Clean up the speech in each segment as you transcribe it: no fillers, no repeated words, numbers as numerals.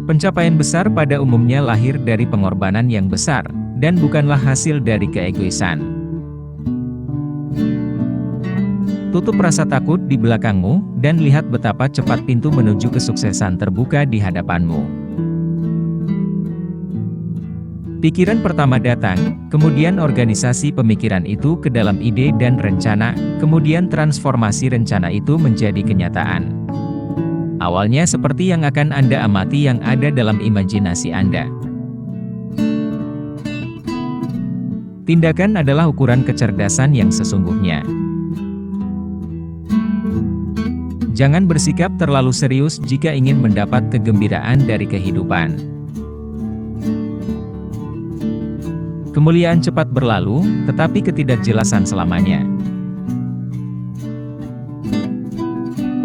Pencapaian besar pada umumnya lahir dari pengorbanan yang besar, dan bukanlah hasil dari keegoisan. Tutup rasa takut di belakangmu, dan lihat betapa cepat pintu menuju kesuksesan terbuka di hadapanmu. Pikiran pertama datang, kemudian organisasi pemikiran itu ke dalam ide dan rencana, kemudian transformasi rencana itu menjadi kenyataan. Awalnya seperti yang akan Anda amati yang ada dalam imajinasi Anda. Tindakan adalah ukuran kecerdasan yang sesungguhnya. Jangan bersikap terlalu serius jika ingin mendapat kegembiraan dari kehidupan. Kemuliaan cepat berlalu, tetapi ketidakjelasan selamanya.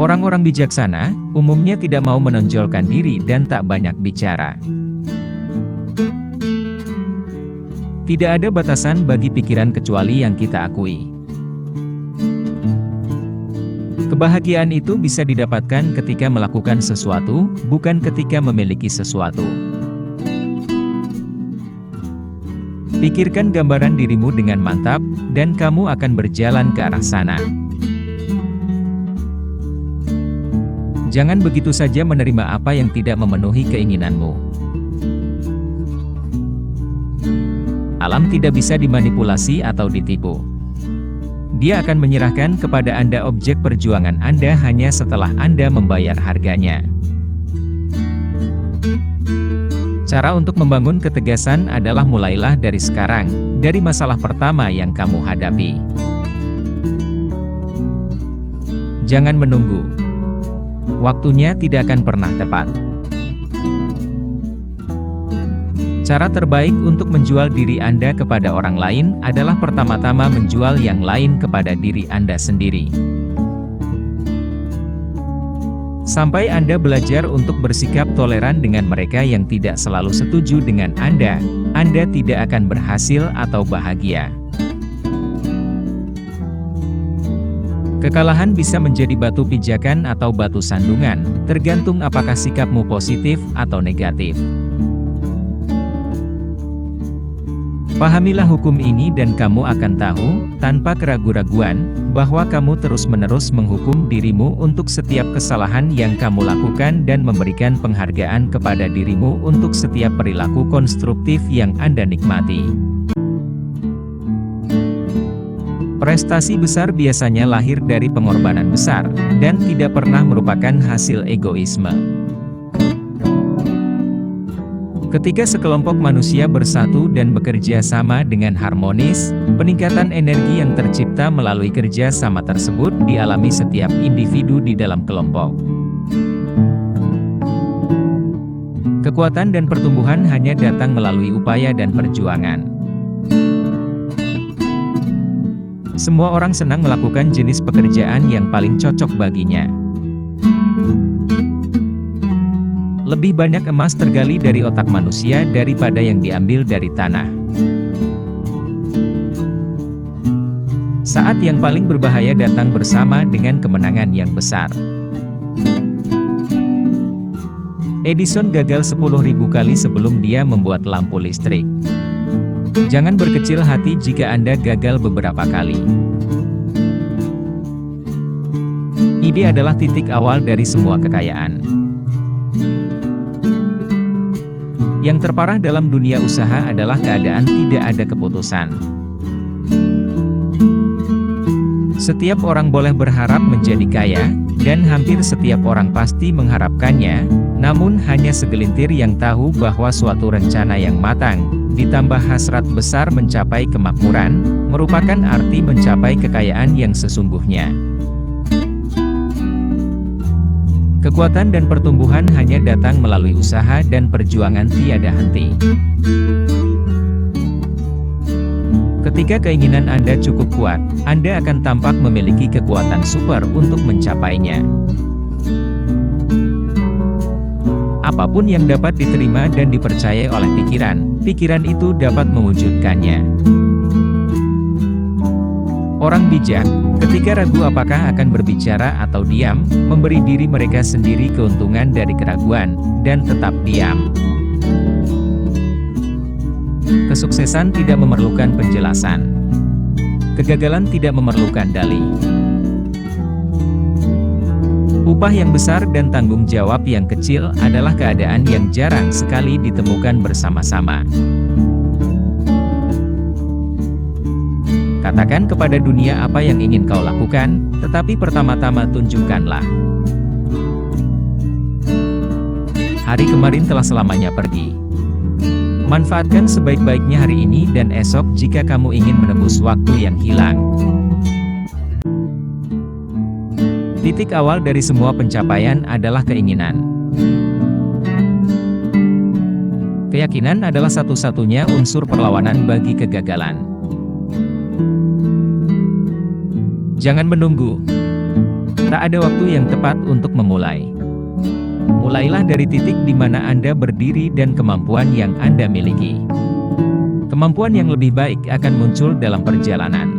Orang-orang bijaksana, umumnya tidak mau menonjolkan diri dan tak banyak bicara. Tidak ada batasan bagi pikiran kecuali yang kita akui. Kebahagiaan itu bisa didapatkan ketika melakukan sesuatu, bukan ketika memiliki sesuatu. Pikirkan gambaran dirimu dengan mantap, dan kamu akan berjalan ke arah sana. Jangan begitu saja menerima apa yang tidak memenuhi keinginanmu. Alam tidak bisa dimanipulasi atau ditipu. Dia akan menyerahkan kepada Anda objek perjuangan Anda hanya setelah Anda membayar harganya. Cara untuk membangun ketegasan adalah mulailah dari sekarang, dari masalah pertama yang kamu hadapi. Jangan menunggu. Waktunya tidak akan pernah tepat. Cara terbaik untuk menjual diri Anda kepada orang lain adalah pertama-tama menjual yang lain kepada diri Anda sendiri. Sampai Anda belajar untuk bersikap toleran dengan mereka yang tidak selalu setuju dengan Anda tidak akan berhasil atau bahagia. Kekalahan bisa menjadi batu pijakan atau batu sandungan, tergantung apakah sikapmu positif atau negatif. Pahamilah hukum ini dan kamu akan tahu, tanpa keraguan-raguan, bahwa kamu terus-menerus menghukum dirimu untuk setiap kesalahan yang kamu lakukan dan memberikan penghargaan kepada dirimu untuk setiap perilaku konstruktif yang Anda nikmati. Prestasi besar biasanya lahir dari pengorbanan besar, dan tidak pernah merupakan hasil egoisme. Ketika sekelompok manusia bersatu dan bekerja sama dengan harmonis, peningkatan energi yang tercipta melalui kerja sama tersebut dialami setiap individu di dalam kelompok. Kekuatan dan pertumbuhan hanya datang melalui upaya dan perjuangan. Semua orang senang melakukan jenis pekerjaan yang paling cocok baginya. Lebih banyak emas tergali dari otak manusia daripada yang diambil dari tanah. Saat yang paling berbahaya datang bersama dengan kemenangan yang besar. Edison gagal 10.000 kali sebelum dia membuat lampu listrik. Jangan berkecil hati jika Anda gagal beberapa kali. Ide adalah titik awal dari semua kekayaan. Yang terparah dalam dunia usaha adalah keadaan tidak ada keputusan. Setiap orang boleh berharap menjadi kaya, dan hampir setiap orang pasti mengharapkannya, namun hanya segelintir yang tahu bahwa suatu rencana yang matang, ditambah hasrat besar mencapai kemakmuran, merupakan arti mencapai kekayaan yang sesungguhnya. Kekuatan dan pertumbuhan hanya datang melalui usaha dan perjuangan tiada henti. Ketika keinginan Anda cukup kuat, Anda akan tampak memiliki kekuatan super untuk mencapainya. Apapun yang dapat diterima dan dipercayai oleh pikiran, pikiran itu dapat mewujudkannya. Orang bijak, Ketika ragu apakah akan berbicara atau diam, memberi diri mereka sendiri keuntungan dari keraguan, dan tetap diam. Kesuksesan tidak memerlukan penjelasan. Kegagalan tidak memerlukan dalih. Upah yang besar dan tanggung jawab yang kecil adalah keadaan yang jarang sekali ditemukan bersama-sama. Katakan kepada dunia apa yang ingin kau lakukan, tetapi pertama-tama tunjukkanlah. Hari kemarin telah selamanya pergi. Manfaatkan sebaik-baiknya hari ini dan esok jika kamu ingin menebus waktu yang hilang. Titik awal dari semua pencapaian adalah keinginan. Keyakinan adalah satu-satunya unsur perlawanan bagi kegagalan. Jangan menunggu. Tak ada waktu yang tepat untuk memulai. Mulailah dari titik di mana Anda berdiri dan kemampuan yang Anda miliki. Kemampuan yang lebih baik akan muncul dalam perjalanan.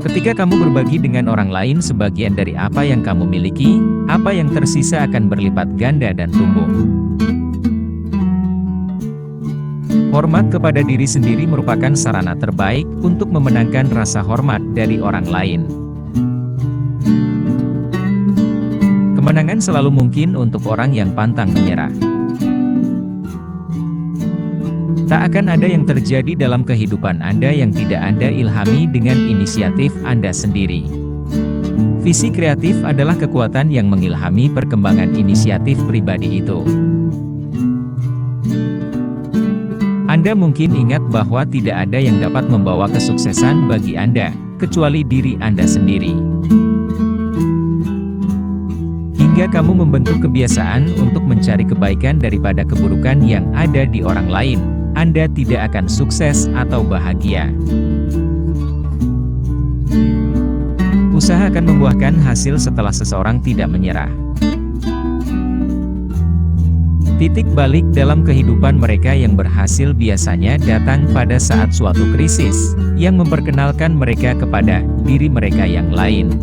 Ketika kamu berbagi dengan orang lain sebagian dari apa yang kamu miliki, apa yang tersisa akan berlipat ganda dan tumbuh. Hormat kepada diri sendiri merupakan sarana terbaik untuk memenangkan rasa hormat dari orang lain. Kemenangan selalu mungkin untuk orang yang pantang menyerah. Tak akan ada yang terjadi dalam kehidupan Anda yang tidak Anda ilhami dengan inisiatif Anda sendiri. Visi kreatif adalah kekuatan yang mengilhami perkembangan inisiatif pribadi itu. Anda mungkin ingat bahwa tidak ada yang dapat membawa kesuksesan bagi Anda, kecuali diri Anda sendiri. Hingga kamu membentuk kebiasaan untuk mencari kebaikan daripada keburukan yang ada di orang lain, Anda tidak akan sukses atau bahagia. Usaha akan membuahkan hasil setelah seseorang tidak menyerah. Titik balik dalam kehidupan mereka yang berhasil biasanya datang pada saat suatu krisis, yang memperkenalkan mereka kepada diri mereka yang lain.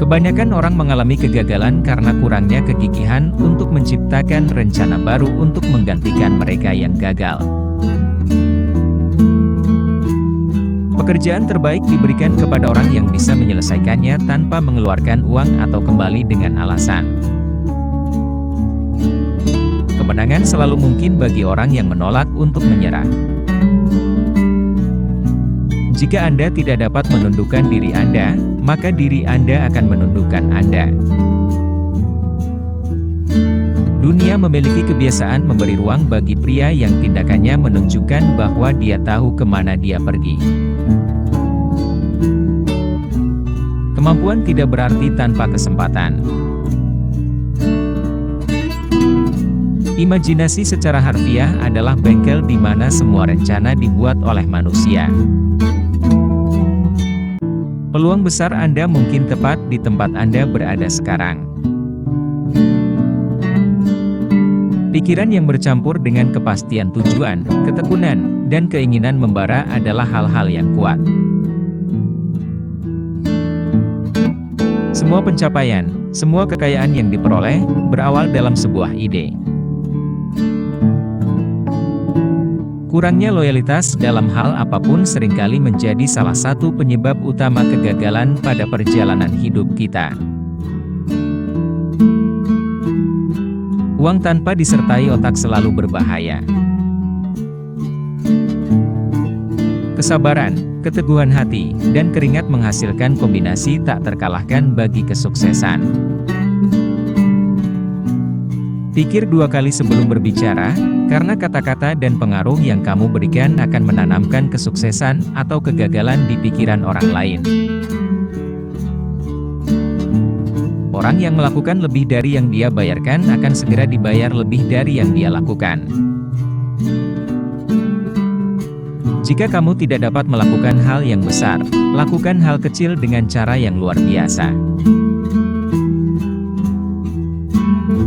Kebanyakan orang mengalami kegagalan karena kurangnya kegigihan untuk menciptakan rencana baru untuk menggantikan mereka yang gagal. Pekerjaan terbaik diberikan kepada orang yang bisa menyelesaikannya tanpa mengeluarkan uang atau kembali dengan alasan. Kemenangan selalu mungkin bagi orang yang menolak untuk menyerah. Jika Anda tidak dapat menundukkan diri Anda, maka diri Anda akan menundukkan Anda. Dunia memiliki kebiasaan memberi ruang bagi pria yang tindakannya menunjukkan bahwa dia tahu kemana dia pergi. Kemampuan tidak berarti tanpa kesempatan. Imajinasi secara harfiah adalah bengkel di mana semua rencana dibuat oleh manusia. Peluang besar Anda mungkin tepat di tempat Anda berada sekarang. Pikiran yang bercampur dengan kepastian tujuan, ketekunan, dan keinginan membara adalah hal-hal yang kuat. Semua pencapaian, semua kekayaan yang diperoleh, berawal dalam sebuah ide. Kurangnya loyalitas dalam hal apapun seringkali menjadi salah satu penyebab utama kegagalan pada perjalanan hidup kita. Uang tanpa disertai otak selalu berbahaya. Kesabaran, keteguhan hati, dan keringat menghasilkan kombinasi tak terkalahkan bagi kesuksesan. Pikir dua kali sebelum berbicara, karena kata-kata dan pengaruh yang kamu berikan akan menanamkan kesuksesan atau kegagalan di pikiran orang lain. Orang yang melakukan lebih dari yang dia bayarkan akan segera dibayar lebih dari yang dia lakukan. Jika kamu tidak dapat melakukan hal yang besar, lakukan hal kecil dengan cara yang luar biasa.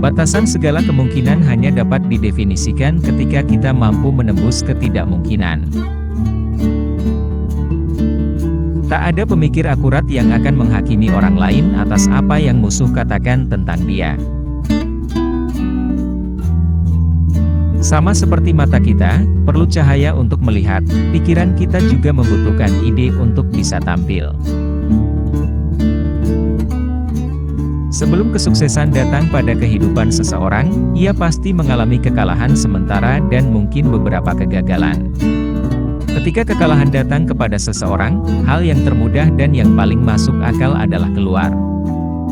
Batasan segala kemungkinan hanya dapat didefinisikan ketika kita mampu menembus ketidakmungkinan. Tak ada pemikir akurat yang akan menghakimi orang lain atas apa yang musuh katakan tentang dia. Sama seperti mata kita, perlu cahaya untuk melihat, pikiran kita juga membutuhkan ide untuk bisa tampil. Sebelum kesuksesan datang pada kehidupan seseorang, ia pasti mengalami kekalahan sementara dan mungkin beberapa kegagalan. Ketika kekalahan datang kepada seseorang, hal yang termudah dan yang paling masuk akal adalah keluar.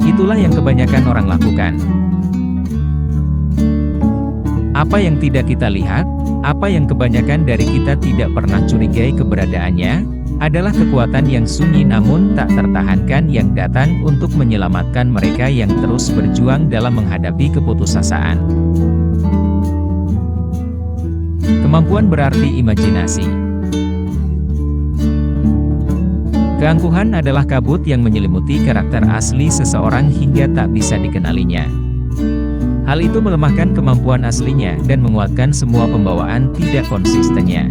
Itulah yang kebanyakan orang lakukan. Apa yang tidak kita lihat, apa yang kebanyakan dari kita tidak pernah curigai keberadaannya, adalah kekuatan yang sunyi namun tak tertahankan yang datang untuk menyelamatkan mereka yang terus berjuang dalam menghadapi keputusasaan. Kemampuan berarti imajinasi. Keangkuhan adalah kabut yang menyelimuti karakter asli seseorang hingga tak bisa dikenalinya. Hal itu melemahkan kemampuan aslinya dan menguatkan semua pembawaan tidak konsistennya.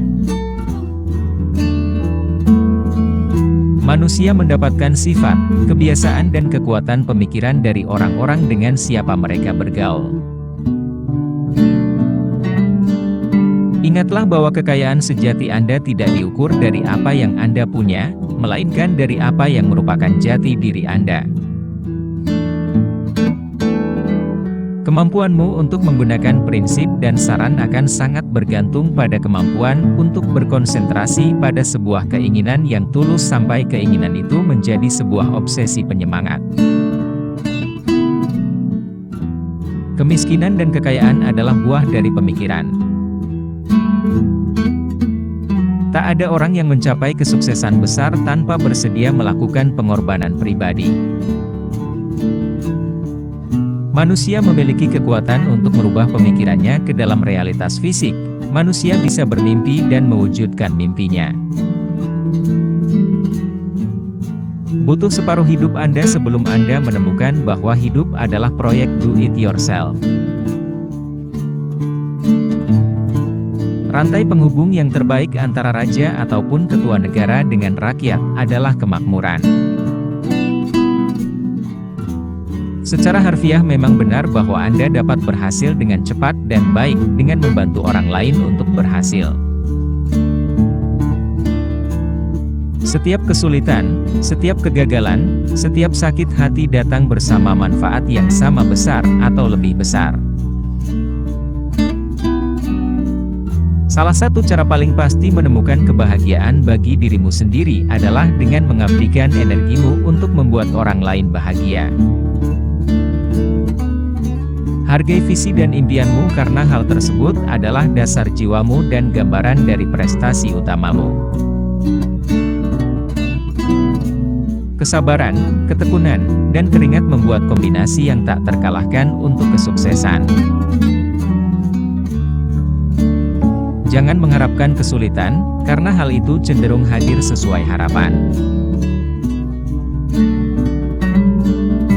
Manusia mendapatkan sifat, kebiasaan dan kekuatan pemikiran dari orang-orang dengan siapa mereka bergaul. Ingatlah bahwa kekayaan sejati Anda tidak diukur dari apa yang Anda punya, melainkan dari apa yang merupakan jati diri Anda. Kemampuanmu untuk menggunakan prinsip dan saran akan sangat bergantung pada kemampuan untuk berkonsentrasi pada sebuah keinginan yang tulus sampai keinginan itu menjadi sebuah obsesi penyemangat. Kemiskinan dan kekayaan adalah buah dari pemikiran. Tak ada orang yang mencapai kesuksesan besar tanpa bersedia melakukan pengorbanan pribadi. Manusia memiliki kekuatan untuk merubah pemikirannya ke dalam realitas fisik. Manusia bisa bermimpi dan mewujudkan mimpinya. Butuh separuh hidup Anda sebelum Anda menemukan bahwa hidup adalah proyek do it yourself. Rantai penghubung yang terbaik antara raja ataupun ketua negara dengan rakyat adalah kemakmuran. Secara harfiah memang benar bahwa Anda dapat berhasil dengan cepat dan baik dengan membantu orang lain untuk berhasil. Setiap kesulitan, setiap kegagalan, setiap sakit hati datang bersama manfaat yang sama besar atau lebih besar. Salah satu cara paling pasti menemukan kebahagiaan bagi dirimu sendiri adalah dengan mengabdikan energimu untuk membuat orang lain bahagia. Hargai visi dan impianmu karena hal tersebut adalah dasar jiwamu dan gambaran dari prestasi utamamu. Kesabaran, ketekunan, dan keringat membuat kombinasi yang tak terkalahkan untuk kesuksesan. Jangan mengharapkan kesulitan, karena hal itu cenderung hadir sesuai harapan.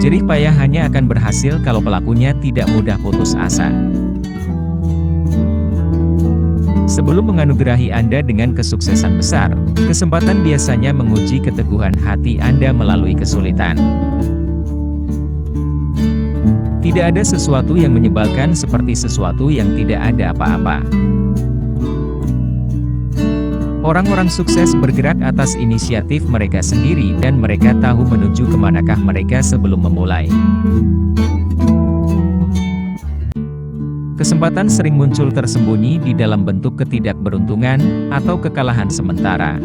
Jerih payah hanya akan berhasil kalau pelakunya tidak mudah putus asa. Sebelum menganugerahi Anda dengan kesuksesan besar, kesempatan biasanya menguji keteguhan hati Anda melalui kesulitan. Tidak ada sesuatu yang menyebalkan seperti sesuatu yang tidak ada apa-apa. Orang-orang sukses bergerak atas inisiatif mereka sendiri dan mereka tahu menuju kemanakah mereka sebelum memulai. Kesempatan sering muncul tersembunyi di dalam bentuk ketidakberuntungan atau kekalahan sementara.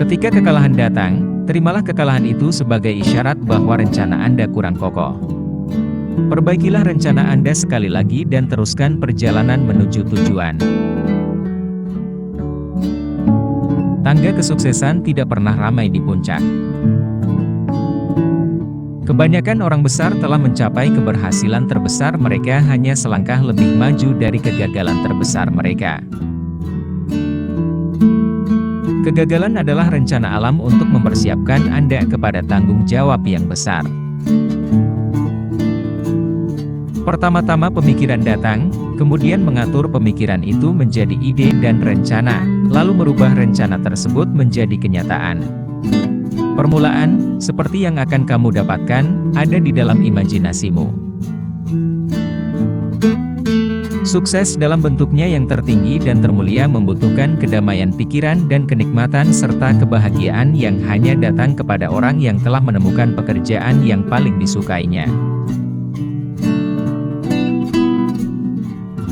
Ketika kekalahan datang, terimalah kekalahan itu sebagai isyarat bahwa rencana Anda kurang kokoh. Perbaikilah rencana Anda sekali lagi dan teruskan perjalanan menuju tujuan. Tangga kesuksesan tidak pernah ramai di puncak. Kebanyakan orang besar telah mencapai keberhasilan terbesar mereka hanya selangkah lebih maju dari kegagalan terbesar mereka. Kegagalan adalah rencana alam untuk mempersiapkan Anda kepada tanggung jawab yang besar. Pertama-tama pemikiran datang, kemudian mengatur pemikiran itu menjadi ide dan rencana, lalu merubah rencana tersebut menjadi kenyataan. Permulaan, seperti yang akan kamu dapatkan, ada di dalam imajinasimu. Sukses dalam bentuknya yang tertinggi dan termulia membutuhkan kedamaian pikiran dan kenikmatan serta kebahagiaan yang hanya datang kepada orang yang telah menemukan pekerjaan yang paling disukainya.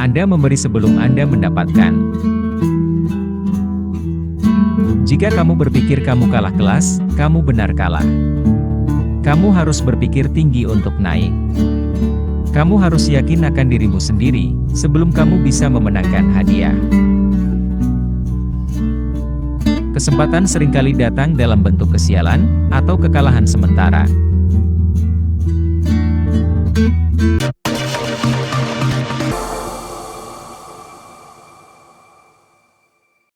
Anda memberi sebelum Anda mendapatkan. Jika kamu berpikir kamu kalah kelas, kamu benar kalah. Kamu harus berpikir tinggi untuk naik. Kamu harus yakin akan dirimu sendiri, sebelum kamu bisa memenangkan hadiah. Kesempatan seringkali datang dalam bentuk kesialan, atau kekalahan sementara.